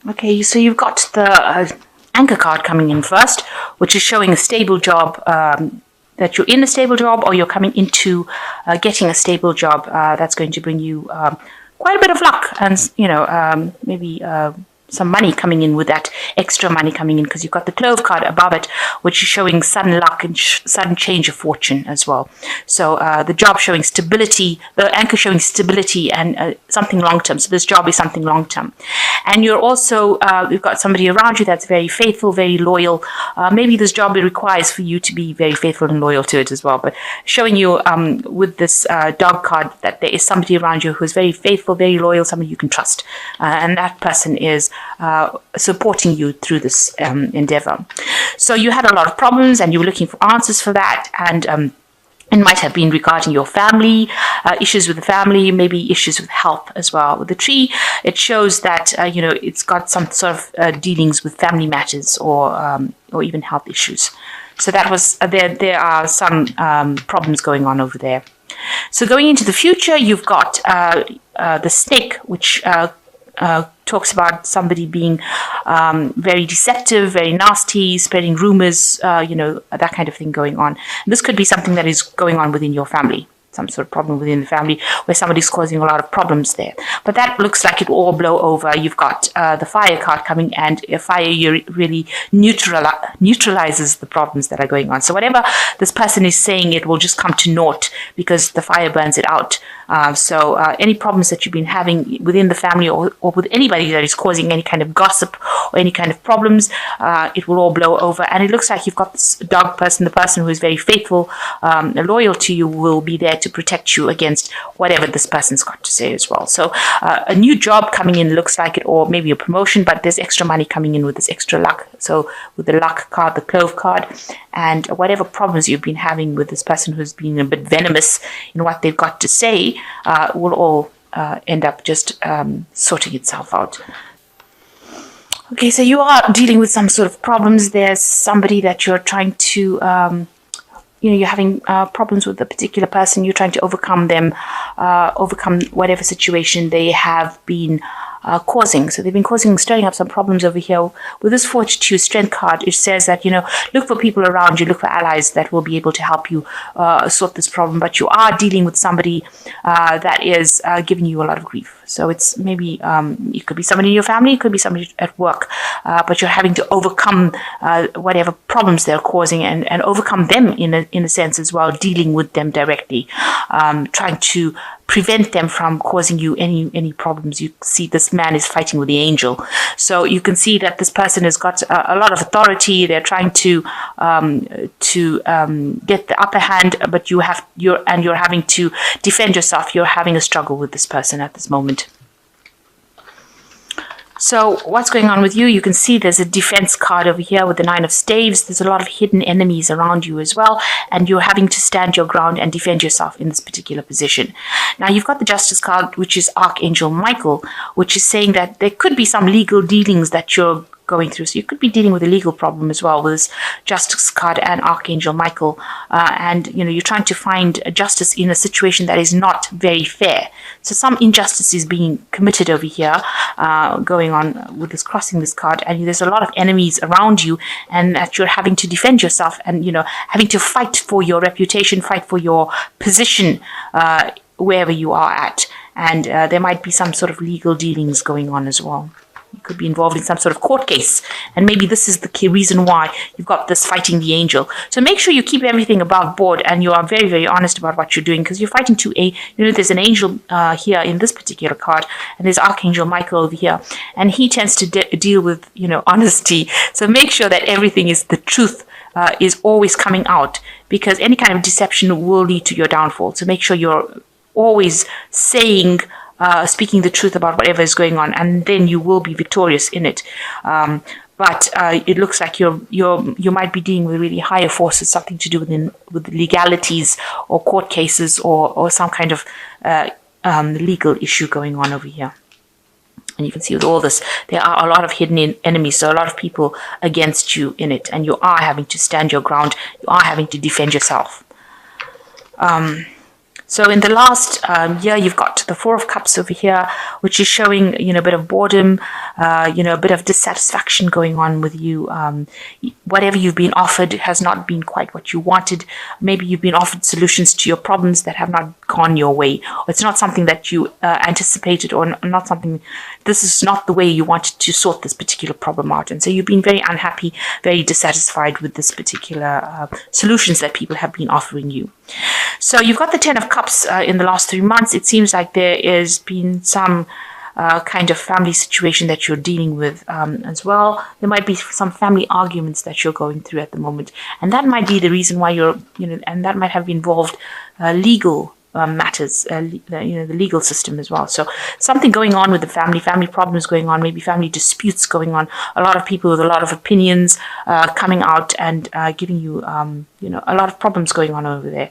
Okay, so you've got the anchor card coming in first, which is showing a stable job, that you're in a stable job, or you're coming into getting a stable job that's going to bring you quite a bit of luck, and maybe some money coming in with that extra money coming in, because you've got the Clove card above it, which is showing sudden luck and sudden change of fortune as well. So the job showing stability, the anchor showing stability and something long term. So this job is something long term. And you're also, you've got somebody around you that's very faithful, very loyal. Maybe this job requires for you to be very faithful and loyal to it as well. But showing you with this dog card that there is somebody around you who is very faithful, very loyal, somebody you can trust. And that person is supporting you through this endeavor. So you had a lot of problems and you were looking for answers for that, and it might have been regarding your family, issues with the family, maybe issues with health as well. With the tree, it shows that it's got some sort of dealings with family matters or even health issues. So that was there are some problems going on over there. So going into the future, you've got the snake, which talks about somebody being very deceptive, very nasty, spreading rumors, that kind of thing going on. And this could be something that is going on within your family, some sort of problem within the family where somebody's causing a lot of problems there. But that looks like it will all blow over. You've got the fire card coming, and fire really neutralizes the problems that are going on. So whatever this person is saying, it will just come to naught because the fire burns it out. So any problems that you've been having within the family or with anybody that is causing any kind of gossip or any kind of problems, it will all blow over. And it looks like you've got this dog person, the person who is very faithful, loyal to you, will be there to protect you against whatever this person's got to say as well. So a new job coming in looks like it, or maybe a promotion, but there's extra money coming in with this extra luck. So with the luck card, the Clove card, and whatever problems you've been having with this person who's been a bit venomous in what they've got to say, will all end up just sorting itself out. Okay, so you are dealing with some sort of problems. There's somebody that you're trying to, you're having problems with a particular person. You're trying to overcome them, overcome whatever situation they have been causing. So they've been stirring up some problems over here. With this Fortitude Strength card, it says that, look for people around you, look for allies that will be able to help you sort this problem. But you are dealing with somebody that is giving you a lot of grief. So it's maybe, it could be somebody in your family, it could be somebody at work, but you're having to overcome whatever problems they're causing and overcome them in a sense as well, dealing with them directly, trying to prevent them from causing you any problems. You see this man is fighting with the angel. So you can see that this person has got a lot of authority. They're trying to get the upper hand, but you're having to defend yourself. You're having a struggle with this person at this moment. So what's going on with you? You can see there's a defense card over here with the Nine of Staves. There's a lot of hidden enemies around you as well, and you're having to stand your ground and defend yourself in this particular position. Now you've got the Justice card, which is Archangel Michael, which is saying that there could be some legal dealings that you're going through. So you could be dealing with a legal problem as well with this Justice card and Archangel Michael. And you're trying to find justice in a situation that is not very fair. So some injustice is being committed over here, going on with this crossing this card. And there's a lot of enemies around you, and that you're having to defend yourself and, having to fight for your reputation, fight for your position, wherever you are at. And there might be some sort of legal dealings going on as well. You could be involved in some sort of court case, and maybe this is the key reason why you've got this fighting the angel. So make sure you keep everything above board and you are very, very honest about what you're doing, because you're fighting there's an angel here in this particular card, and there's Archangel Michael over here, and he tends to deal with honesty. So make sure that everything is the truth, is always coming out, because any kind of deception will lead to your downfall. So make sure you're always speaking the truth about whatever is going on, and then you will be victorious in it. But it looks like you might be dealing with really higher forces, something to do with legalities or court cases or some kind of legal issue going on over here. And you can see with all this, there are a lot of hidden enemies, so a lot of people against you in it, and you are having to stand your ground. You are having to defend yourself. So in the last year, you've got the Four of Cups over here, which is showing, a bit of boredom, a bit of dissatisfaction going on with you. Whatever you've been offered has not been quite what you wanted. Maybe you've been offered solutions to your problems that have not gone your way. Or it's not something that you anticipated, or not something, this is not the way you wanted to sort this particular problem out. And so you've been very unhappy, very dissatisfied with this particular solutions that people have been offering you. So you've got the Ten of Cups in the last 3 months. It seems like there has been some kind of family situation that you're dealing with as well. There might be some family arguments that you're going through at the moment. And that might be the reason why you're, and that might have involved legal matters, the legal system as well. So something going on with the family problems going on, maybe family disputes going on. A lot of people with a lot of opinions coming out and giving you, a lot of problems going on over there.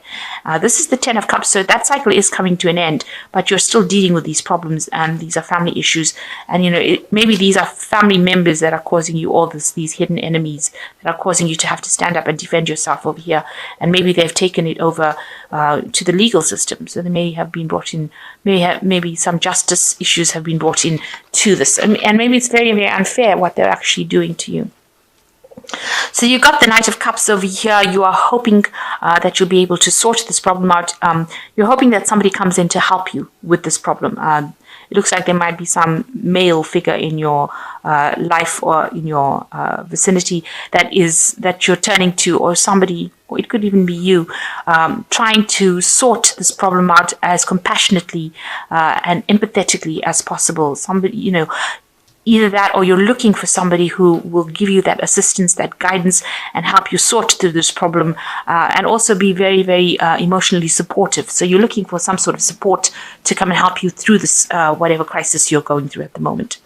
This is the Ten of Cups, so that cycle is coming to an end, but you're still dealing with these problems, and these are family issues. And maybe these are family members that are causing you all these hidden enemies that are causing you to have to stand up and defend yourself over here. And maybe they've taken it over to the legal system. So they may have been brought in, maybe some justice issues have been brought in to this. And maybe it's very, very unfair what they're actually doing to you. So you got the Knight of Cups over here. You are hoping that you'll be able to sort this problem out. You're hoping that somebody comes in to help you with this problem. It looks like there might be some male figure in your life or in your vicinity that you're turning to, or somebody, or it could even be you, trying to sort this problem out as compassionately and empathetically as possible. Somebody, either that, or you're looking for somebody who will give you that assistance, that guidance, and help you sort through this problem, and also be very, very emotionally supportive. So you're looking for some sort of support to come and help you through this, whatever crisis you're going through at the moment.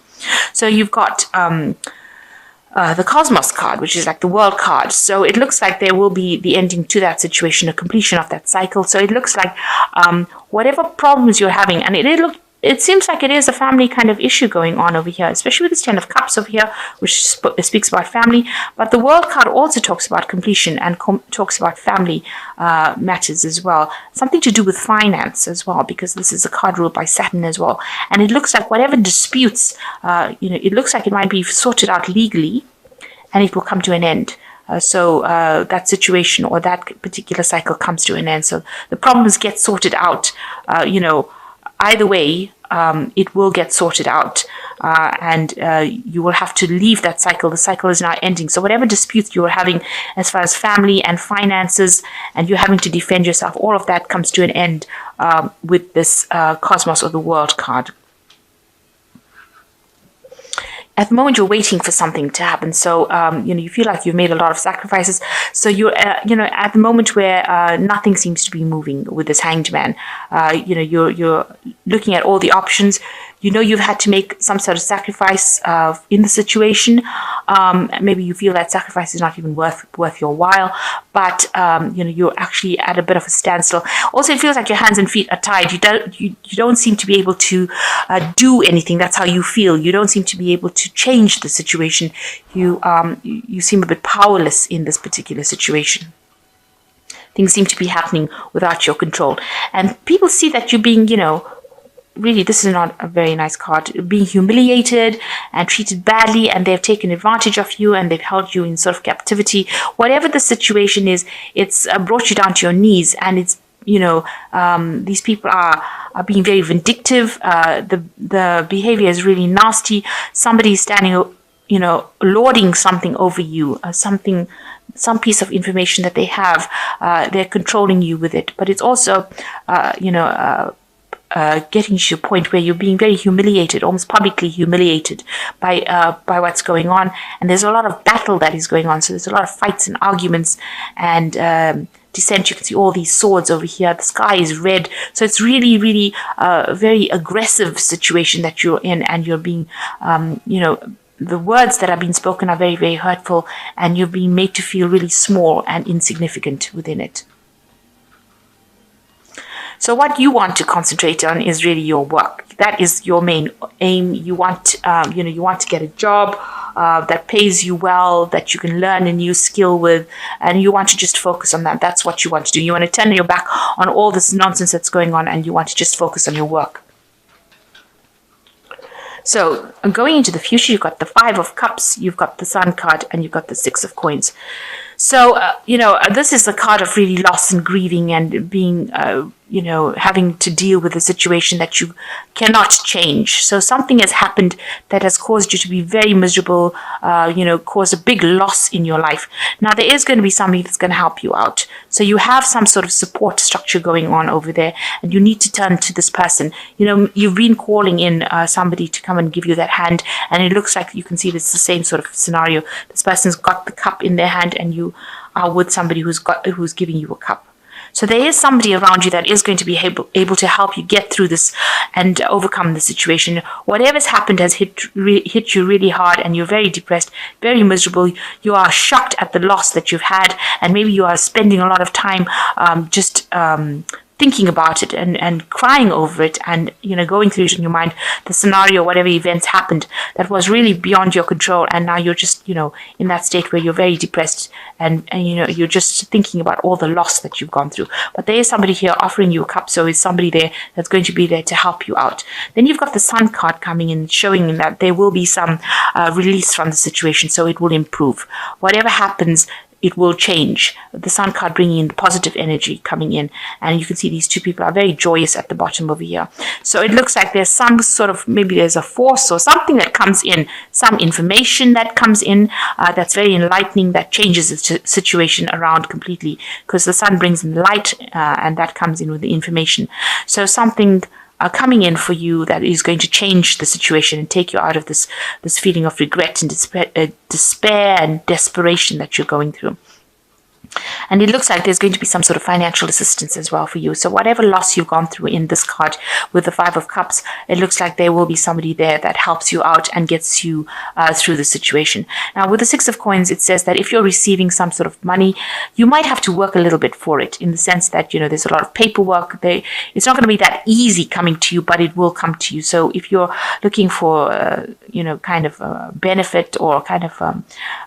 So you've got the Cosmos card, which is like the World card. So it looks like there will be the ending to that situation, a completion of that cycle. So it looks like whatever problems you're having, and it seems like it is a family kind of issue going on over here, especially with this Ten of Cups over here, which speaks about family. But the World card also talks about completion and talks about family matters as well. Something to do with finance as well, because this is a card ruled by Saturn as well. And it looks like whatever disputes, it looks like it might be sorted out legally, and it will come to an end. So that situation or that particular cycle comes to an end. So the problems get sorted out, either way, it will get sorted out, and you will have to leave that cycle. The cycle is now ending. So whatever disputes you are having as far as family and finances, and you're having to defend yourself, all of that comes to an end with this Cosmos or the World card. At the moment, you're waiting for something to happen. So, you feel like you've made a lot of sacrifices. So you're, at the moment where nothing seems to be moving with this Hanged Man. You're looking at all the options. You've had to make some sort of sacrifice in the situation. Maybe you feel that sacrifice is not even worth your while, but you're actually at a bit of a standstill. Also, it feels like your hands and feet are tied. You don't seem to be able to do anything. That's how you feel. You don't seem to be able to change the situation. You seem a bit powerless in this particular situation. Things seem to be happening without your control, and people see that you're being, really, this is not a very nice card, being humiliated and treated badly, and they've taken advantage of you, and they've held you in sort of captivity. Whatever the situation is, it's brought you down to your knees, and it's, these people are being very vindictive. The behavior is really nasty. Somebody is standing, lording something over you, some piece of information that they have. They're controlling you with it, but it's also, getting to a point where you're being very humiliated, almost publicly humiliated by what's going on. And there's a lot of battle that is going on. So there's a lot of fights and arguments and dissent. You can see all these swords over here. The sky is red. So it's really, really a very aggressive situation that you're in, and you're being, the words that are being spoken are very, very hurtful, and you're being made to feel really small and insignificant within it. So what you want to concentrate on is really your work. That is your main aim. You want, you want to get a job. that pays you well, that you can learn a new skill with, and you want to just focus on that. That's what you want to do. You want to turn your back on all this nonsense that's going on, and you want to just focus on your work. So going into the future, you've got the Five of Cups, you've got the Sun card, and you've got the Six of Coins. So, this is the card of really loss and grieving and being, having to deal with a situation that you cannot change. So something has happened that has caused you to be very miserable, caused a big loss in your life. Now, there is going to be somebody that's going to help you out. So you have some sort of support structure going on over there, and you need to turn to this person. You've been calling in somebody to come and give you that hand, and it looks like you can see it's the same sort of scenario. This person's got the cup in their hand, and you are with somebody who's giving you a cup. So there is somebody around you that is going to be able to help you get through this and overcome the situation. Whatever's happened has hit you really hard, and you're very depressed, very miserable. You are shocked at the loss that you've had, and maybe you are spending a lot of time thinking about it and crying over it, and going through it in your mind, the scenario, whatever events happened that was really beyond your control, and now you're just in that state where you're very depressed, and you're just thinking about all the loss that you've gone through. But there is somebody here offering you a cup, so is somebody there that's going to be there to help you out. Then you've got the Sun card coming in, showing that there will be some release from the situation, so it will improve. Whatever happens, it will change. The Sun card bringing in the positive energy coming in, and you can see these two people are very joyous at the bottom over here. So it looks like there's some sort of, maybe there's a force or something that comes in, some information that comes in that's very enlightening, that changes the situation around completely, because the Sun brings in light, and that comes in with the information. So something coming in for you that is going to change the situation and take you out of this feeling of regret and despair and desperation that you're going through. And it looks like there's going to be some sort of financial assistance as well for you. So whatever loss you've gone through in this card with the Five of Cups, it looks like there will be somebody there that helps you out and gets you through the situation. Now, with the Six of Coins, it says that if you're receiving some sort of money, you might have to work a little bit for it, in the sense that, there's a lot of paperwork. It's not going to be that easy coming to you, but it will come to you. So if you're looking for, kind of a benefit or kind of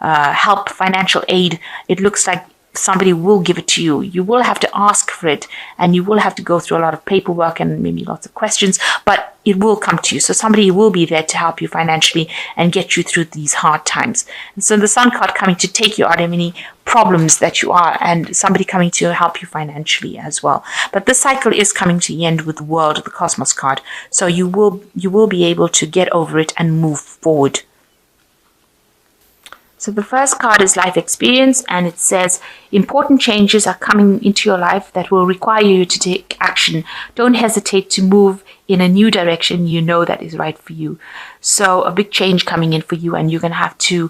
help, financial aid, it looks like somebody will give it to you. You will have to ask for it, and you will have to go through a lot of paperwork and maybe lots of questions, but it will come to you. So somebody will be there to help you financially and get you through these hard times. And so the Sun card coming to take you out of any problems that you are, and somebody coming to help you financially as well. But this cycle is coming to the end with the World, the Cosmos card. So you will be able to get over it and move forward. So the first card is life experience, and it says important changes are coming into your life that will require you to take action. Don't hesitate to move in a new direction that is right for you. So a big change coming in for you, and you're going to have to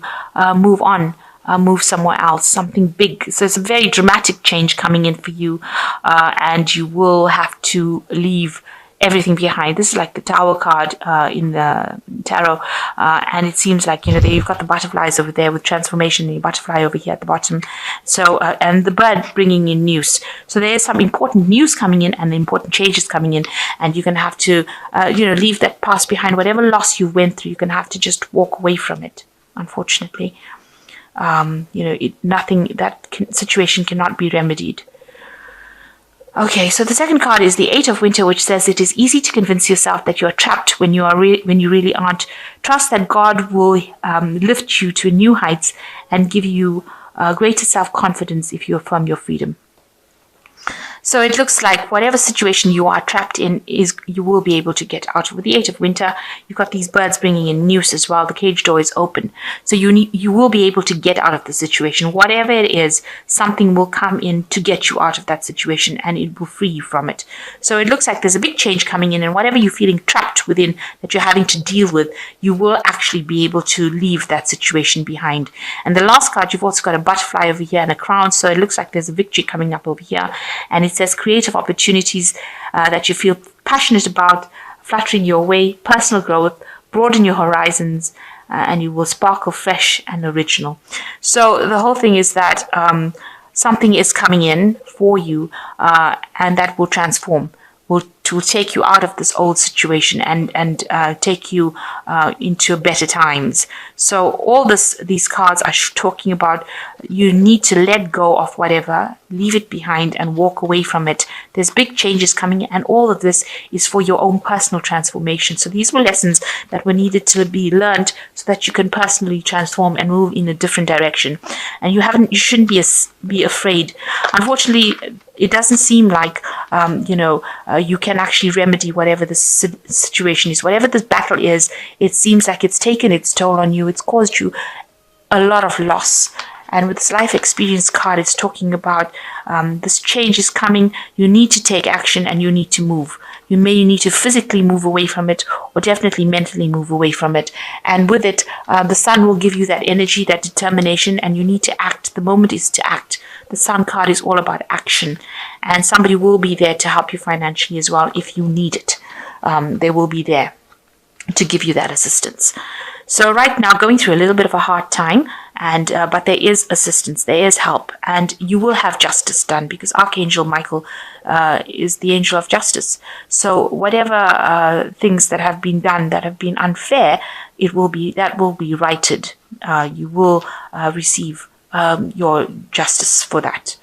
move on, move somewhere else, something big. So it's a very dramatic change coming in for you, and you will have to leave everything behind. This is like the Tower card in the tarot, and it seems like you've got the butterflies over there with transformation, and the butterfly over here at the bottom. So and the bird bringing in news. So there is some important news coming in and important changes coming in, and you're gonna have to leave that past behind. Whatever loss you went through, you're gonna have to just walk away from it. Unfortunately, situation cannot be remedied. Okay, so the second card is the Eight of Winter, which says it is easy to convince yourself that you are trapped when you really aren't. Trust that God will lift you to new heights and give you greater self-confidence if you affirm your freedom. So it looks like whatever situation you are trapped in, you will be able to get out. With the Eight of Winter, you've got these birds bringing in news as well. The cage door is open. So you will be able to get out of the situation. Whatever it is, something will come in to get you out of that situation, and it will free you from it. So it looks like there's a big change coming in, and whatever you're feeling trapped within that you're having to deal with, you will actually be able to leave that situation behind. And the last card, you've also got a butterfly over here and a crown. So it looks like there's a victory coming up over here. And it says creative opportunities that you feel passionate about, fluttering your way, personal growth, broaden your horizons, and you will sparkle fresh and original. So the whole thing is that something is coming in for you, and that will will take you out of this old situation and take you into better times. So all these cards are talking about you need to let go of whatever, leave it behind and walk away from it. There's big changes coming, and all of this is for your own personal transformation. So these were lessons that were needed to be learned so that you can personally transform and move in a different direction. And you shouldn't be afraid. Unfortunately, it doesn't seem like you can actually remedy whatever the situation is, whatever this battle is. It seems like it's taken its toll on you. It's caused you a lot of loss. And with this life experience card, it's talking about this change is coming. You need to take action and you need to move. You may need to physically move away from it, or definitely mentally move away from it. And with it, the sun will give you that energy, that determination, and you need to act. The moment is to act. The sun card is all about action. And somebody will be there to help you financially as well if you need it. They will be there to give you that assistance. So right now, going through a little bit of a hard time, but there is assistance, there is help, and you will have justice done, because Archangel Michael is the angel of justice. So whatever things that have been done that have been unfair, that will be righted. You will receive your justice for that.